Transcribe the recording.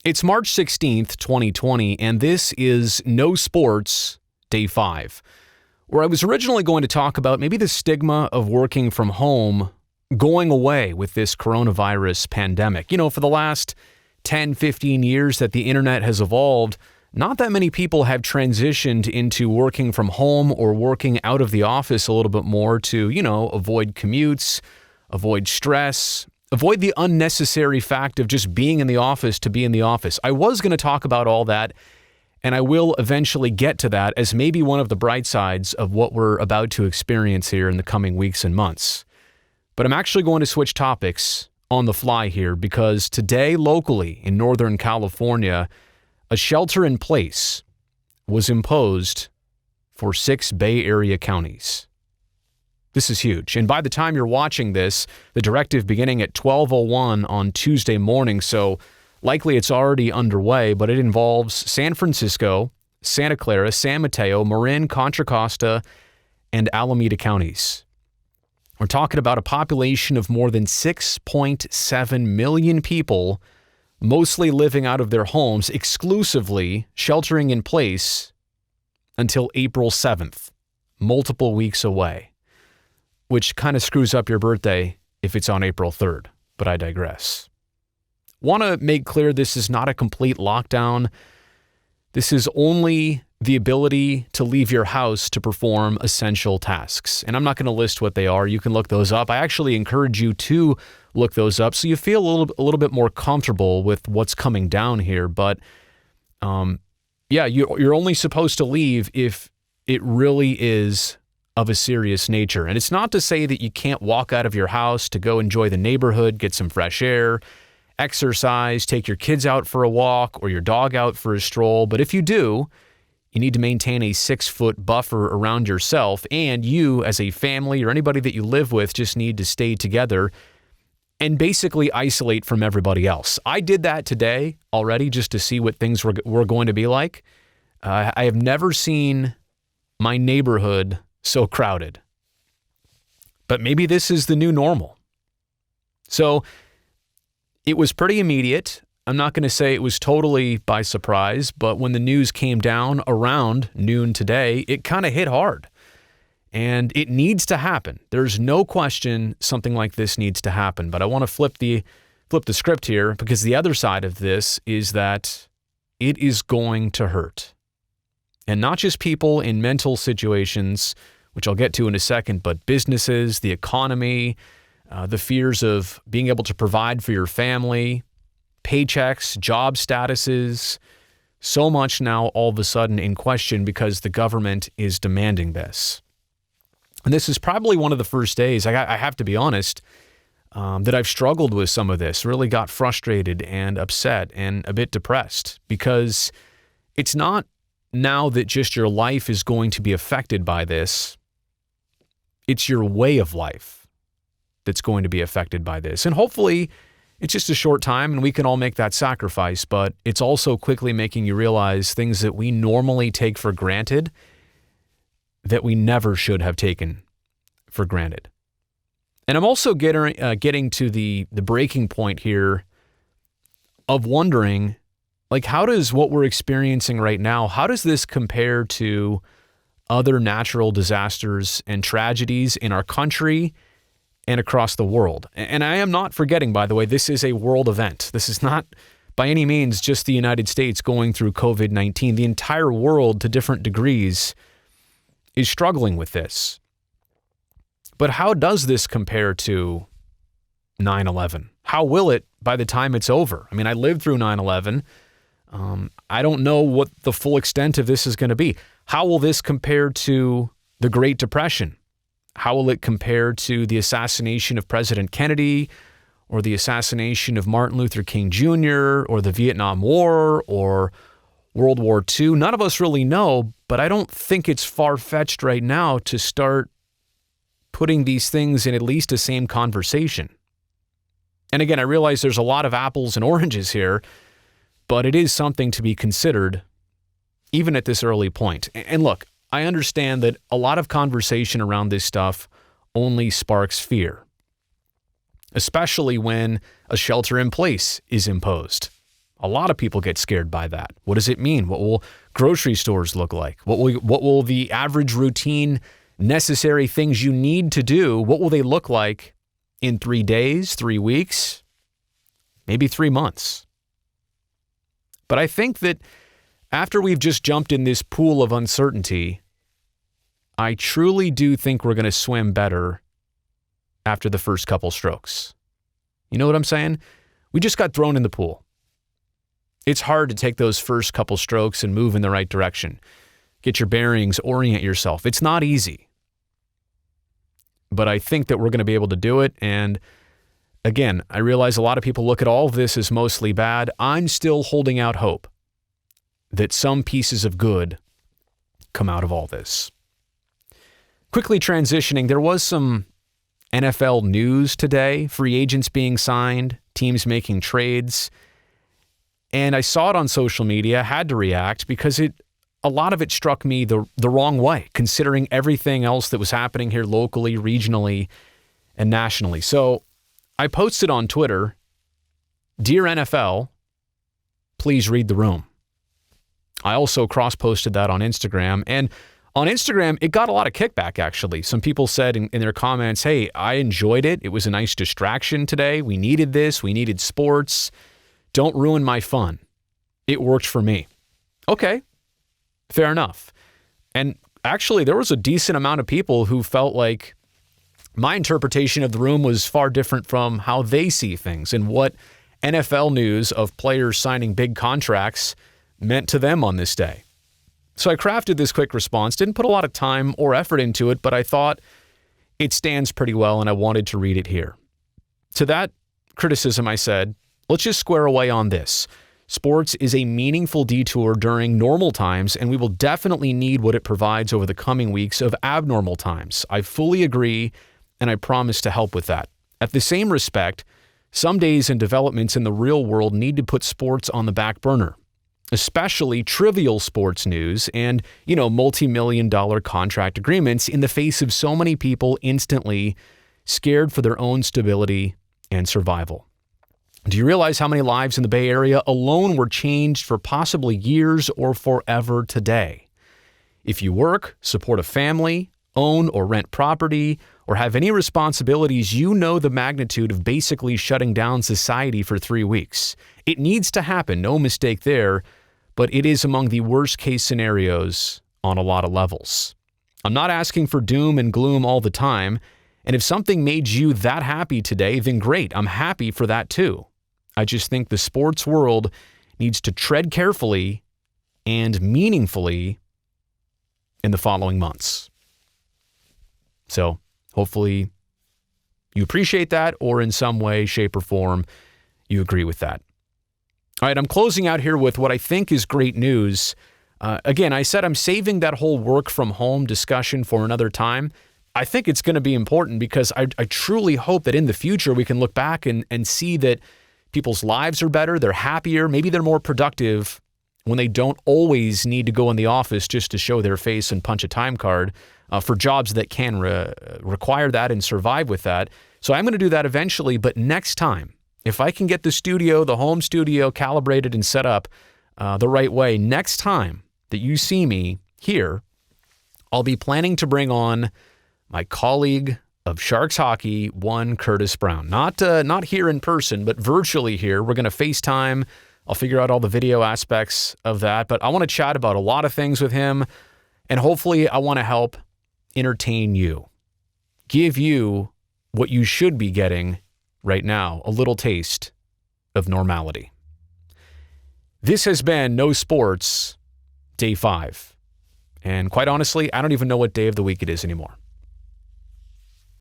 It's March 16th, 2020, and this is No Sports Day 5, where I was originally going to talk about maybe the stigma of working from home going away with this coronavirus pandemic. You know, for the last 10, 15 years that the internet has evolved, not that many people have transitioned into working from home or working out of the office a little bit more to, avoid commutes, avoid stress, avoid the unnecessary fact of just being in the office to be in the office. I was going to talk about all that, and I will eventually get to that as maybe one of the bright sides of what we're about to experience here in the coming weeks and months. But I'm actually going to switch topics on the fly here because today locally in Northern California, a shelter in place was imposed for 6 Bay Area counties. This is huge. And by the time you're watching this, the directive beginning at 12:01 on Tuesday morning, so likely it's already underway, but it involves San Francisco, Santa Clara, San Mateo, Marin, Contra Costa, and Alameda counties. We're talking about a population of more than 6.7 million people, mostly living out of their homes, exclusively sheltering in place until April 7th, multiple weeks away, which kind of screws up your birthday if it's on April 3rd, but I digress. Want to make clear this is not a complete lockdown. This is only the ability to leave your house to perform essential tasks. And I'm not going to list what they are. You can look those up. I actually encourage you to look those up so you feel a little bit more comfortable with what's coming down here. But you're only supposed to leave if it really is of a serious nature. And it's not to say that you can't walk out of your house to go enjoy the neighborhood, get some fresh air, exercise, take your kids out for a walk or your dog out for a stroll. But if you do, you need to maintain a 6-foot buffer around yourself, and you as a family or anybody that you live with just need to stay together and basically isolate from everybody else. I did that today already just to see what things were going to be like. I have never seen my neighborhood so crowded. But maybe this is the new normal. So it was pretty immediate. I'm not going to say it was totally by surprise, but when the news came down around noon today, it kind of hit hard. And it needs to happen. There's no question something like this needs to happen. But I want to flip the script here because the other side of this is that it is going to hurt. And not just people in mental situations, which I'll get to in a second, but businesses, the economy, the fears of being able to provide for your family, paychecks, job statuses, so much now all of a sudden in question because the government is demanding this. And this is probably one of the first days, I have to be honest, that I've struggled with some of this, really got frustrated and upset and a bit depressed because it's not now that just your life is going to be affected by this. It's your way of life that's going to be affected by this. And hopefully it's just a short time and we can all make that sacrifice, but it's also quickly making you realize things that we normally take for granted that we never should have taken for granted. And I'm also getting to the breaking point here of wondering, like, how does what we're experiencing right now, how does this compare to other natural disasters and tragedies in our country and across the world? And I am not forgetting, by the way, this is a world event. This is not by any means just the United States going through COVID-19. The entire world, to different degrees, is struggling with this. But how does this compare to 9/11? How will it by the time it's over? I mean, I lived through 9/11. I don't know what the full extent of this is going to be. How will this compare to the Great Depression? How will it compare to the assassination of President Kennedy or the assassination of Martin Luther King Jr. or the Vietnam War or World War II? None of us really know, but I don't think it's far-fetched right now to start putting these things in at least the same conversation. And again, I realize there's a lot of apples and oranges here, but it is something to be considered even at this early point. And look, I understand that a lot of conversation around this stuff only sparks fear, especially when a shelter in place is imposed. A lot of people get scared by that. What does it mean? What will grocery stores look like? What will the average routine necessary things you need to do, what will they look like in 3 days, 3 weeks, maybe 3 months? But I think that after we've just jumped in this pool of uncertainty, I truly do think we're going to swim better after the first couple strokes. You know what I'm saying? We just got thrown in the pool. It's hard to take those first couple strokes and move in the right direction. Get your bearings, orient yourself. It's not easy. But I think that we're going to be able to do it. And again, I realize a lot of people look at all of this as mostly bad. I'm still holding out hope that some pieces of good come out of all this. Quickly transitioning, there was some NFL news today, free agents being signed, teams making trades. And I saw it on social media, had to react because a lot of it struck me the wrong way, considering everything else that was happening here locally, regionally, and nationally. So I posted on Twitter, "Dear NFL, please read the room." I also cross-posted that on Instagram. And on Instagram, it got a lot of kickback, actually. Some people said in their comments, "Hey, I enjoyed it. It was a nice distraction today. We needed this. We needed sports. Don't ruin my fun. It worked for me." Okay. Fair enough. And actually, there was a decent amount of people who felt like my interpretation of the room was far different from how they see things and what NFL news of players signing big contracts meant to them on this day. So I crafted this quick response, didn't put a lot of time or effort into it, but I thought it stands pretty well and I wanted to read it here. To that criticism, I said, let's just square away on this. Sports is a meaningful detour during normal times, and we will definitely need what it provides over the coming weeks of abnormal times. I fully agree, and I promise to help with that. At the same respect, some days and developments in the real world need to put sports on the back burner, especially trivial sports news and, multi-million-dollar contract agreements in the face of so many people instantly scared for their own stability and survival. Do you realize how many lives in the Bay Area alone were changed for possibly years or forever today? If you work, support a family, own or rent property, or have any responsibilities, you know the magnitude of basically shutting down society for 3 weeks. It needs to happen, no mistake there, but it is among the worst case scenarios on a lot of levels. I'm not asking for doom and gloom all the time, and if something made you that happy today, then great, I'm happy for that too. I just think the sports world needs to tread carefully and meaningfully in the following months. So hopefully you appreciate that, or in some way, shape, or form, you agree with that. All right, I'm closing out here with what I think is great news. Again, I said I'm saving that whole work from home discussion for another time. I think it's going to be important because I truly hope that in the future we can look back and see that people's lives are better, they're happier, maybe they're more productive when they don't always need to go in the office just to show their face and punch a time card for jobs that can require that and survive with that. So I'm going to do that eventually, but next time, if I can get the home studio calibrated and set up the right way, next time that you see me here, I'll be planning to bring on my colleague of Sharks Hockey, one Curtis Brown. Not here in person, but virtually here. We're going to FaceTime. I'll figure out all the video aspects of that, but I want to chat about a lot of things with him, and hopefully I want to help entertain you, give you what you should be getting right now, a little taste of normality. This has been No Sports, Day 5. And quite honestly, I don't even know what day of the week it is anymore.